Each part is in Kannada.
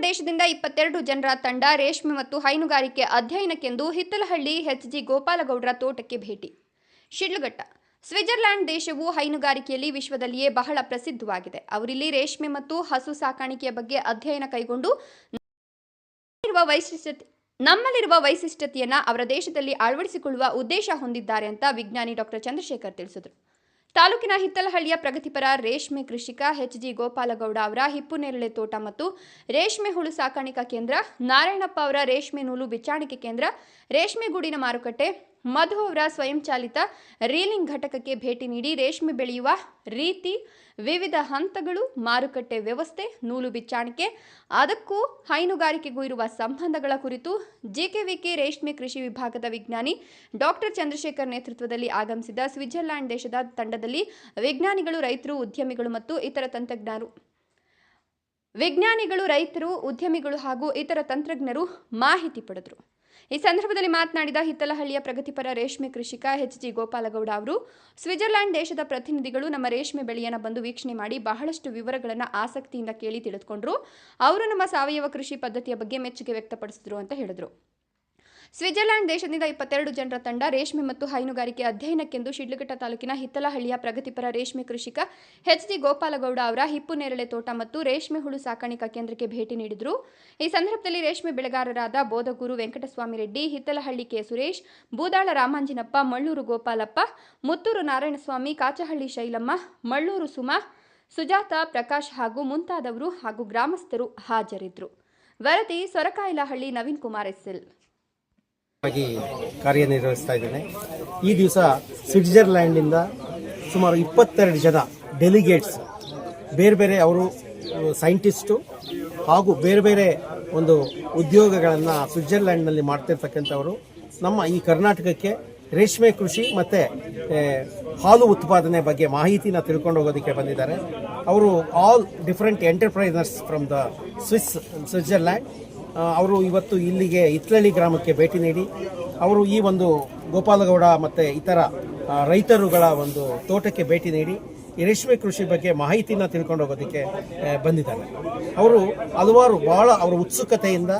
ದೇಶದಿಂದ 22 ಜನರ ತಂಡ ರೇಷ್ಮೆ ಮತ್ತು ಹೈನುಗಾರಿಕೆ ಅಧ್ಯಯನಕ್ಕೆಂದು ಹಿತ್ತಲಹಳ್ಳಿ ಎಚ್.ಜಿ. ಗೋಪಾಲಗೌಡರ ತೋಟಕ್ಕೆ ಭೇಟಿ. ಶಿಡ್ಲಘಟ್ಟ. ಸ್ವಿಟ್ಜರ್ಲೆಂಡ್ ದೇಶವು ಹೈನುಗಾರಿಕೆಯಲ್ಲಿ ವಿಶ್ವದಲ್ಲಿಯೇ ಬಹಳ ಪ್ರಸಿದ್ಧವಾಗಿದೆ. ಅವರಿಲ್ಲಿ ರೇಷ್ಮೆ ಮತ್ತು ಹಸು ಸಾಕಾಣಿಕೆಯ ಬಗ್ಗೆ ಅಧ್ಯಯನ ಕೈಗೊಂಡು ನಮ್ಮಲ್ಲಿರುವ ವೈಶಿಷ್ಟ್ಯತೆಯನ್ನು ಅವರ ದೇಶದಲ್ಲಿ ಅಳವಡಿಸಿಕೊಳ್ಳುವ ಉದ್ದೇಶ ಹೊಂದಿದ್ದಾರೆ ಅಂತ ವಿಜ್ಞಾನಿ ಡಾಕ್ಟರ್ ಚಂದ್ರಶೇಖರ್ ತಿಳಿಸಿದರು. ತಾಲೂಕಿನ ಹಿತ್ತಲಹಳ್ಳಿಯ ಪ್ರಗತಿಪರ ರೇಷ್ಮೆ ಕೃಷಿಕ ಎಚ್.ಜಿ. ಗೋಪಾಲಗೌಡ ಅವರ ಹಿಪ್ಪುನೇರಳೆ ತೋಟ ಮತ್ತು ರೇಷ್ಮೆ ಹುಳು ಸಾಕಾಣಿಕಾ ಕೇಂದ್ರ, ನಾರಾಯಣಪ್ಪ ಅವರ ರೇಷ್ಮೆ ನೂಲು ಬಿಚ್ಚಾಣಿಕೆ ಕೇಂದ್ರ, ರೇಷ್ಮೆ ಗೂಡಿನ ಮಾರುಕಟ್ಟೆ, ಮಧು ಅವರ ಸ್ವಯಂಚಾಲಿತ ರೀಲಿಂಗ್ ಘಟಕಕ್ಕೆ ಭೇಟಿ ನೀಡಿ ರೇಷ್ಮೆ ಬೆಳೆಯುವ ರೀತಿ, ವಿವಿಧ ಹಂತಗಳು, ಮಾರುಕಟ್ಟೆ ವ್ಯವಸ್ಥೆ, ನೂಲು ಬಿಚ್ಚಾಣಿಕೆ, ಅದಕ್ಕೂ ಹೈನುಗಾರಿಕೆಗೂ ಇರುವ ಸಂಬಂಧಗಳ ಕುರಿತು ಜಿಕೆವಿಕೆ ರೇಷ್ಮೆ ಕೃಷಿ ವಿಭಾಗದ ವಿಜ್ಞಾನಿ ಡಾಕ್ಟರ್ ಚಂದ್ರಶೇಖರ್ ನೇತೃತ್ವದಲ್ಲಿ ಆಗಮಿಸಿದ ಸ್ವಿಟ್ಜರ್ಲೆಂಡ್ ದೇಶದ ತಂಡದಲ್ಲಿ ವಿಜ್ಞಾನಿಗಳು, ರೈತರು, ಉದ್ಯಮಿಗಳು ಹಾಗೂ ಇತರ ತಂತ್ರಜ್ಞರು ಮಾಹಿತಿ ಪಡೆದರು. ಈ ಸಂದರ್ಭದಲ್ಲಿ ಮಾತನಾಡಿದ ಹಿತ್ತಲಹಳ್ಳಿಯ ಪ್ರಗತಿಪರ ರೇಷ್ಮೆ ಕೃಷಿಕ ಎಚ್.ಜಿ. ಗೋಪಾಲಗೌಡ ಅವರು, ಸ್ವಿಟ್ಜರ್ಲೆಂಡ್ ದೇಶದ ಪ್ರತಿನಿಧಿಗಳು ನಮ್ಮ ರೇಷ್ಮೆ ಬೆಳೆಯನ್ನು ಬಂದು ವೀಕ್ಷಣೆ ಮಾಡಿ ಬಹಳಷ್ಟು ವಿವರಗಳನ್ನು ಆಸಕ್ತಿಯಿಂದ ಕೇಳಿ ತಿಳಿದುಕೊಂಡರು. ಅವರು ನಮ್ಮ ಸಾವಯವ ಕೃಷಿ ಪದ್ಧತಿಯ ಬಗ್ಗೆ ಮೆಚ್ಚುಗೆ ವ್ಯಕ್ತಪಡಿಸಿದರು ಅಂತ ಹೇಳಿದರು. ಸ್ವಿಟ್ಜರ್ಲೆಂಡ್ ದೇಶದಿಂದ 22 ಜನರ ತಂಡ ರೇಷ್ಮೆ ಮತ್ತು ಹೈನುಗಾರಿಕೆ ಅಧ್ಯಯನಕ್ಕೆಂದು ಶಿಡ್ಲಘಟ್ಟ ತಾಲೂಕಿನ ಹಿತ್ತಲಹಳ್ಳಿಯ ಪ್ರಗತಿಪರ ರೇಷ್ಮೆ ಕೃಷಿಕ ಎಚ್.ಜಿ. ಗೋಪಾಲಗೌಡ ಅವರ ಹಿಪ್ಪುನೇರಳೆ ತೋಟ ಮತ್ತು ರೇಷ್ಮೆ ಹುಳು ಸಾಕಾಣಿಕಾ ಕೇಂದ್ರಕ್ಕೆ ಭೇಟಿ ನೀಡಿದರು. ಈ ಸಂದರ್ಭದಲ್ಲಿ ರೇಷ್ಮೆ ಬೆಳೆಗಾರರಾದ ಬೋದಗೂರು ವೆಂಕಟಸ್ವಾಮಿ ರೆಡ್ಡಿ, ಹಿತ್ತಲಹಳ್ಳಿ ಕೆ. ಸುರೇಶ್, ಬೂದಾಳ ರಾಮಾಂಜಿನಪ್ಪ, ಮಳ್ಳೂರು ಗೋಪಾಲಪ್ಪ, ಮುತ್ತೂರು ನಾರಾಯಣಸ್ವಾಮಿ, ಕಾಚಹಳ್ಳಿ ಶೈಲಮ್ಮ, ಮಳ್ಳೂರು ಸುಮಾ, ಸುಜಾತ, ಪ್ರಕಾಶ್ ಹಾಗೂ ಮುಂತಾದವರು ಹಾಗೂ ಗ್ರಾಮಸ್ಥರು ಹಾಜರಿದ್ದರು. ವರದಿ ಸೊರಕಾಯಲಹಳ್ಳಿ ನವೀನ್ ಕುಮಾರ್ ಎಸ್.ಎಲ್. ಕಾರ್ಯನಿರ್ವಹಿಸ್ತಾ ಇದ್ದೇನೆ. ಈ ದಿವಸ ಸ್ವಿಟ್ಜರ್ಲ್ಯಾಂಡಿಂದ ಸುಮಾರು 22 ಜನ ಡೆಲಿಗೇಟ್ಸ್, ಬೇರೆ ಬೇರೆ ಅವರು ಸೈಂಟಿಸ್ಟು ಹಾಗೂ ಬೇರೆ ಬೇರೆ ಒಂದು ಉದ್ಯೋಗಗಳನ್ನು ಸ್ವಿಟ್ಜರ್ಲ್ಯಾಂಡ್ನಲ್ಲಿ ಮಾಡ್ತಿರ್ತಕ್ಕಂಥವರು ನಮ್ಮ ಈ ಕರ್ನಾಟಕಕ್ಕೆ ರೇಷ್ಮೆ ಕೃಷಿ ಮತ್ತು ಹಾಲು ಉತ್ಪಾದನೆ ಬಗ್ಗೆ ಮಾಹಿತಿನ ತಿಳ್ಕೊಂಡು ಹೋಗೋದಕ್ಕೆ ಬಂದಿದ್ದಾರೆ. ಅವರು all different entrepreneurs from the Switzerland. ಅವರು ಇವತ್ತು ಇಲ್ಲಿಗೆ ಹಿತ್ತಲಹಳ್ಳಿ ಗ್ರಾಮಕ್ಕೆ ಭೇಟಿ ನೀಡಿ ಅವರು ಈ ಒಂದು ಗೋಪಾಲಗೌಡ ಮತ್ತು ಇತರ ರೈತರುಗಳ ಒಂದು ತೋಟಕ್ಕೆ ಭೇಟಿ ನೀಡಿ ಈ ರೇಷ್ಮೆ ಕೃಷಿ ಬಗ್ಗೆ ಮಾಹಿತಿನ ತಿಳ್ಕೊಂಡು ಹೋಗೋದಕ್ಕೆ ಬಂದಿದ್ದಾರೆ. ಅವರು ಹಲವಾರು ಬಹಳ ಅವರ ಉತ್ಸುಕತೆಯಿಂದ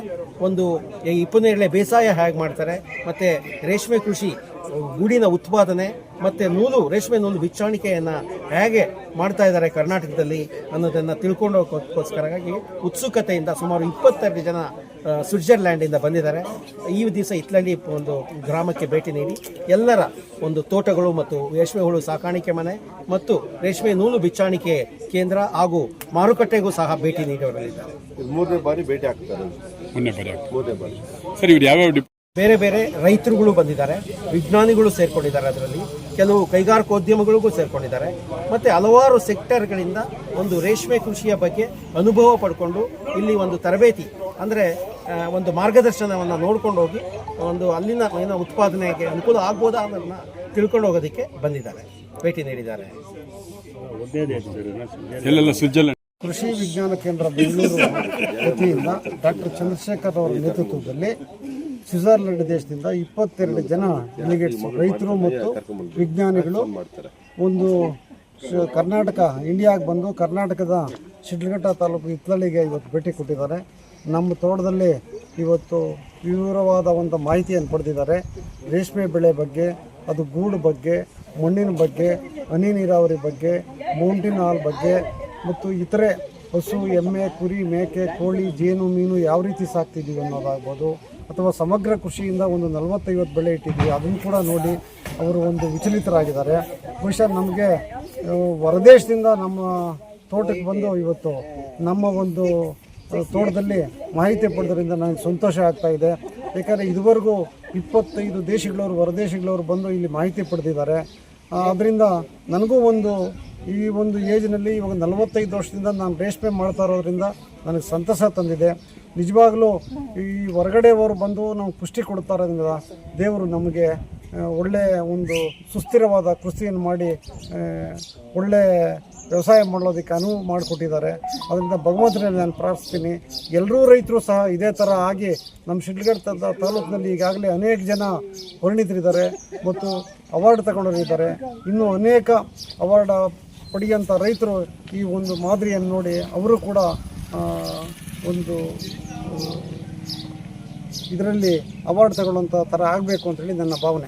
ಒಂದು ಈ ಹಿಪ್ಪುನೇರಳೆ ಬೇಸಾಯ ಹೇಗೆ ಮಾಡ್ತಾರೆ ಮತ್ತು ರೇಷ್ಮೆ ಕೃಷಿ ಗೂಡಿನ ಉತ್ಪಾದನೆ ಮತ್ತು ರೇಷ್ಮೆ ನೂಲು ಬಿಚ್ಚಾಣಿಕೆಯನ್ನು ಹೇಗೆ ಮಾಡ್ತಾ ಇದ್ದಾರೆ ಕರ್ನಾಟಕದಲ್ಲಿ ಅನ್ನೋದನ್ನು ತಿಳ್ಕೊಂಡು ಹೋಗೋಕ್ಕೋಸ್ಕರವಾಗಿ ಉತ್ಸುಕತೆಯಿಂದ ಸುಮಾರು 22 ಜನ ಸ್ವಿಟ್ಜರ್ಲ್ಯಾಂಡಿಂದ ಬಂದಿದ್ದಾರೆ. ಈ ದಿವಸ ಹಿತ್ತಲಹಳ್ಳಿ ಒಂದು ಗ್ರಾಮಕ್ಕೆ ಭೇಟಿ ನೀಡಿ ಎಲ್ಲರ ಒಂದು ತೋಟಗಳು ಮತ್ತು ರೇಷ್ಮೆ ಹುಳು ಸಾಕಾಣಿಕೆ ಮನೆ ಮತ್ತು ರೇಷ್ಮೆ ನೂಲು ಬಿಚ್ಚಾಣಿಕೆ ಕೇಂದ್ರ ಹಾಗೂ ಮಾರುಕಟ್ಟೆಗೂ ಸಹ ಭೇಟಿ ನೀಡಲಿದ್ದಾರೆ. ಮೂರನೇ ಬಾರಿ ಭೇಟಿ ಆಗ್ತಾರೆ. ಬೇರೆ ಬೇರೆ ರೈತರುಗಳು ಬಂದಿದ್ದಾರೆ, ವಿಜ್ಞಾನಿಗಳು ಸೇರ್ಕೊಂಡಿದ್ದಾರೆ, ಅದರಲ್ಲಿ ಕೆಲವು ಕೈಗಾರಿಕೋದ್ಯಮಗಳಿಗೂ ಸೇರ್ಕೊಂಡಿದ್ದಾರೆ ಮತ್ತು ಹಲವಾರು ಸೆಕ್ಟರ್ಗಳಿಂದ ಒಂದು ರೇಷ್ಮೆ ಕೃಷಿಯ ಬಗ್ಗೆ ಅನುಭವ ಪಡ್ಕೊಂಡು ಇಲ್ಲಿ ಒಂದು ತರಬೇತಿ ಅಂದರೆ ಒಂದು ಮಾರ್ಗದರ್ಶನವನ್ನು ನೋಡ್ಕೊಂಡು ಹೋಗಿ ಒಂದು ಅಲ್ಲಿನ ಏನೋ ಉತ್ಪಾದನೆಗೆ ಅನುಕೂಲ ಆಗ್ಬೋದಾ ಅನ್ನೋದನ್ನ ತಿಳ್ಕೊಂಡು ಹೋಗೋದಕ್ಕೆ ಬಂದಿದ್ದಾರೆ, ಭೇಟಿ ನೀಡಿದ್ದಾರೆ. ಕೃಷಿ ವಿಜ್ಞಾನ ಕೇಂದ್ರ ಬೆಂಗಳೂರು ವತಿಯಿಂದ ಡಾಕ್ಟರ್ ಚಂದ್ರಶೇಖರ್ ಅವರ ನೇತೃತ್ವದಲ್ಲಿ ಸ್ವಿಟ್ಜರ್ಲೆಂಡ್ ದೇಶದಿಂದ 22 ಜನ ಡೆಲಿಗೇಟ್ಸ್, ರೈತರು ಮತ್ತು ವಿಜ್ಞಾನಿಗಳು ಒಂದು ಇಂಡಿಯಾಗೆ ಬಂದು ಕರ್ನಾಟಕದ ಶಿಡ್ಲಘಟ್ಟ ತಾಲೂಕು ಹಿತ್ತಲಹಳ್ಳಿಗೆ ಇವತ್ತು ಭೇಟಿ ಕೊಟ್ಟಿದ್ದಾರೆ. ನಮ್ಮ ತೋಟದಲ್ಲಿ ಇವತ್ತು ವಿವರವಾದ ಒಂದು ಮಾಹಿತಿಯನ್ನು ಪಡೆದಿದ್ದಾರೆ. ರೇಷ್ಮೆ ಬೆಳೆ ಬಗ್ಗೆ, ಅದು ಗೂಡು ಬಗ್ಗೆ, ಮಣ್ಣಿನ ಬಗ್ಗೆ, ಹನಿ ನೀರಾವರಿ ಬಗ್ಗೆ, ಮೌಂಟೇನ್ ಹಾಲ್ ಬಗ್ಗೆ ಮತ್ತು ಇತರೆ ಹಸು, ಎಮ್ಮೆ, ಕುರಿ, ಮೇಕೆ, ಕೋಳಿ, ಜೇನು, ಮೀನು ಯಾವ ರೀತಿ ಸಾಕ್ತಿದ್ದೀವಿ ಅನ್ನೋದಾಗ್ಬೋದು, ಅಥವಾ ಸಮಗ್ರ ಕೃಷಿಯಿಂದ ಒಂದು 40-50 ಬೆಳೆ ಇಟ್ಟಿದ್ದೀವಿ ಅದನ್ನು ಕೂಡ ನೋಡಿ ಅವರು ಒಂದು ವಿಚಲಿತರಾಗಿದ್ದಾರೆ. ಬಹುಶಃ ನಮಗೆ ಹೊರದೇಶದಿಂದ ನಮ್ಮ ತೋಟಕ್ಕೆ ಬಂದು ಇವತ್ತು ನಮ್ಮ ಒಂದು ತೋಟದಲ್ಲಿ ಮಾಹಿತಿ ಪಡೆದ್ರಿಂದ ನನಗೆ ಸಂತೋಷ ಆಗ್ತಾ ಇದೆ. ಯಾಕಂದರೆ ಇದುವರೆಗೂ 25 ದೇಶಗಳವರು, ಹೊರದೇಶಗಳವರು ಬಂದು ಇಲ್ಲಿ ಮಾಹಿತಿ ಪಡೆದಿದ್ದಾರೆ. ಅದರಿಂದ ನನಗೂ ಈ ಒಂದು ಏಜ್ನಲ್ಲಿ ಇವಾಗ 45 ವರ್ಷದಿಂದ ನಾನು ರೇಷ್ಮೆ ಮಾಡ್ತಾ ಇರೋದ್ರಿಂದ ನನಗೆ ಸಂತಸ ತಂದಿದೆ. ನಿಜವಾಗಲೂ ಈ ಹೊರಗಡೆಯವರು ಬಂದು ನಾವು ಪುಷ್ಟಿ ಕೊಡ್ತಾ ಇರೋದ್ರಿಂದ ದೇವರು ನಮಗೆ ಒಳ್ಳೆಯ ಒಂದು ಸುಸ್ಥಿರವಾದ ಕೃಷಿಯನ್ನು ಮಾಡಿ ಒಳ್ಳೆ ವ್ಯವಸಾಯ ಮಾಡೋದಕ್ಕೆ ಅನುವು ಮಾಡಿಕೊಟ್ಟಿದ್ದಾರೆ. ಅದರಿಂದ ಭಗವಂತನಲ್ಲಿ ನಾನು ಪ್ರಾರ್ಥಿಸ್ತೀನಿ, ಎಲ್ಲರೂ ರೈತರು ಸಹ ಇದೇ ಥರ ಆಗಿ ನಮ್ಮ ಶಿಡ್ಲಘಟ್ಟ ತಾಲೂಕಿನಲ್ಲಿ ಈಗಾಗಲೇ ಅನೇಕ ಜನ ಪರಿಣಿತರಿದ್ದಾರೆ ಮತ್ತು ಅವಾರ್ಡ್ ತಗೊಂಡವರಿದ್ದಾರೆ. ಇನ್ನೂ ಅನೇಕ ಅವಾರ್ಡ್ ಪಡೆಯುವಂಥ ರೈತರು ಈ ಒಂದು ಮಾದರಿಯನ್ನು ನೋಡಿ ಅವರು ಕೂಡ ಒಂದು ಇದರಲ್ಲಿ ಅವಾರ್ಡ್ ತಗೊಳ್ಳುವಂಥ ಥರ ಆಗಬೇಕು ಅಂತೇಳಿ ನನ್ನ ಭಾವನೆ.